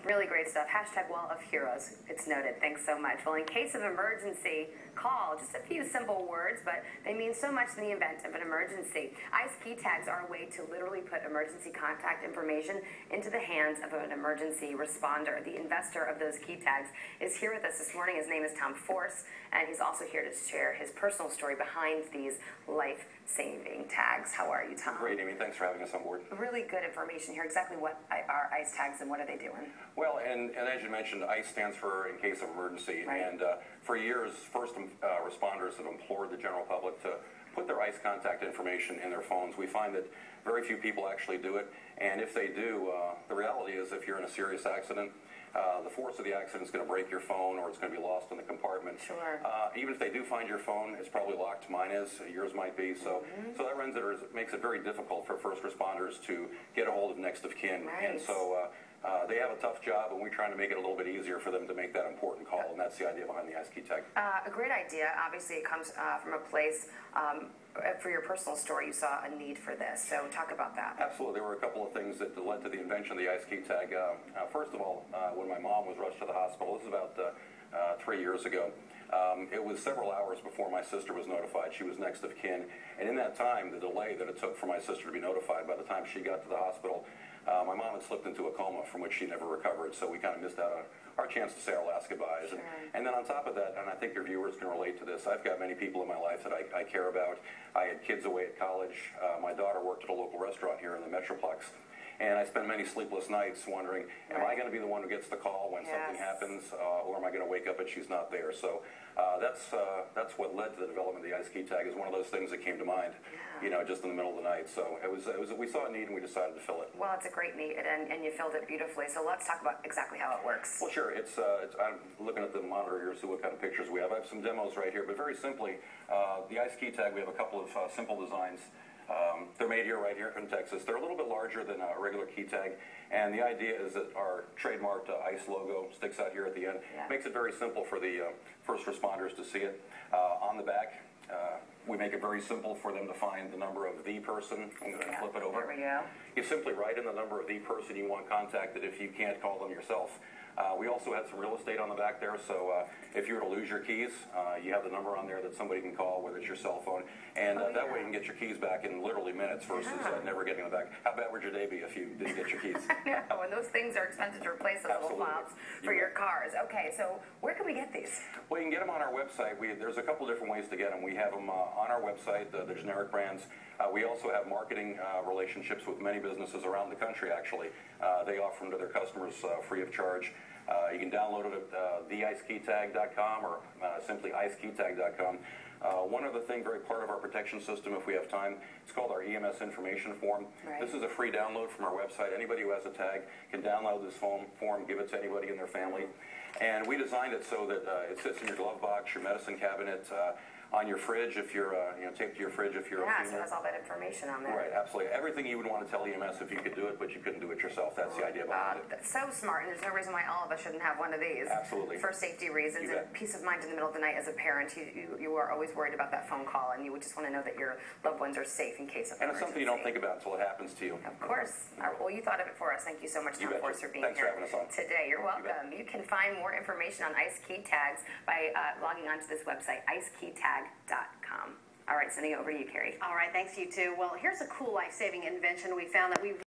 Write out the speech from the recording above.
Really great stuff. Hashtag Wall of Heroes. It's noted. Thanks so much. Well, in case of emergency, call. Just a few simple words, but they mean so much in the event of an emergency. ICE Keytags are a way to literally put emergency contact information into the hands of an emergency responder. The investor of those Keytags is here with us this morning. His name is Tom Force, and he's also here to share his personal story behind these life-saving tags. How are you, Tom? Great, Amy. Thanks for having us on board. Really good information here. Exactly what are ICE tags and what are they doing? Well, and as you mentioned, ICE stands for in case of emergency. Right. And for years, first responders have implored the general public to put their ICE contact information in their phones. We find that very few people actually do it. And if they do, the reality is if you're in a serious accident, the force of the accident is going to break your phone or it's going to be lost in the compartment. Sure. Even if they do find your phone, it's probably locked. Mine is. Yours might be. So that makes it very difficult for first responders to get a hold of next of kin. Right. And so they have a tough job, and we're trying to make it a little bit easier for them to make that important call, and that's the idea behind the ICE Keytag. A great idea. Obviously, it comes from a place, for your personal story, you saw a need for this. So talk about that. Absolutely. There were a couple of things that led to the invention of the ICE Keytag. First of all, when my mom was rushed to the hospital, this is about 3 years ago, it was several hours before my sister was notified. She was next of kin, and in that time, the delay that it took for my sister to be notified, by the time she got to the hospital, my mom had slipped into a coma from which she never recovered, so we kind of missed out on our chance to say our last goodbyes. Sure. And then on top of that, and I think your viewers can relate to this, I've got many people in my life that I care about. I had kids away at college. My daughter worked at a local restaurant here in the Metroplex. And I spent many sleepless nights wondering, am I going to be the one who gets the call when something happens, or am I going to wake up and she's not there? So that's what led to the development of the ICE Keytag. Is one of those things that came to mind, you know, just in the middle of the night. So we saw a need and we decided to fill it. Well, it's a great need, and you filled it beautifully. So let's talk about exactly how it works. Well, sure. I'm looking at the monitor here to see what kind of pictures we have. I have some demos right here, but very simply, the ICE Keytag, we have a couple of simple designs. They're made here, right here in Texas. They're a little bit larger than a regular key tag, and the idea is that our trademarked ICE logo sticks out here at the end. Yeah. Makes it very simple for the first responders to see it. On the back, we make it very simple for them to find the number of the person. I'm going to flip it over. There we go. You simply write in the number of the person you want contacted if you can't call them yourself. We also had some real estate on the back there, so if you were to lose your keys, you have the number on there that somebody can call, whether it's your cell phone, and that way you can get your keys back in literally minutes versus never getting them back. How bad would your day be if you didn't get your keys? I know, and those things are expensive to replace, those little fobs for your cars. Okay, so where can we get these? Well, you can get them on our website. There's a couple different ways to get them. We have them on our website, the generic brands. We also have marketing relationships with many businesses around the country, actually. They offer them to their customers free of charge. You can download it at theicekeytag.com or simply icekeytag.com. One other thing, very part of our protection system, if we have time, it's called our EMS information form. Right. This is a free download from our website. Anybody who has a tag can download this form, give it to anybody in their family. And we designed it so that it sits in your glove box, your medicine cabinet, on your fridge if you're, taped to your fridge if you're a female. So it has all that information on there. Right, absolutely. Everything you would want to tell EMS if you could do it, but you couldn't do it yourself. That's the idea behind it. That's so smart, and there's no reason why all of us shouldn't have one of these. Absolutely. For safety reasons and peace of mind in the middle of the night as a parent. You are always worried about that phone call, and you would just want to know that your loved ones are safe in case of emergency. And it's something you don't think about until it happens to you. Of course. Well, you thought of it for us. Thank you so much, Tom Force, for being here. Thanks for having us on. Today. You're welcome. You can find more information on ICE Keytags by logging onto this website, icekeytag.com. All right, sending it over to you, Carrie. All right, thanks, you too. Well, here's a cool life-saving invention we found that we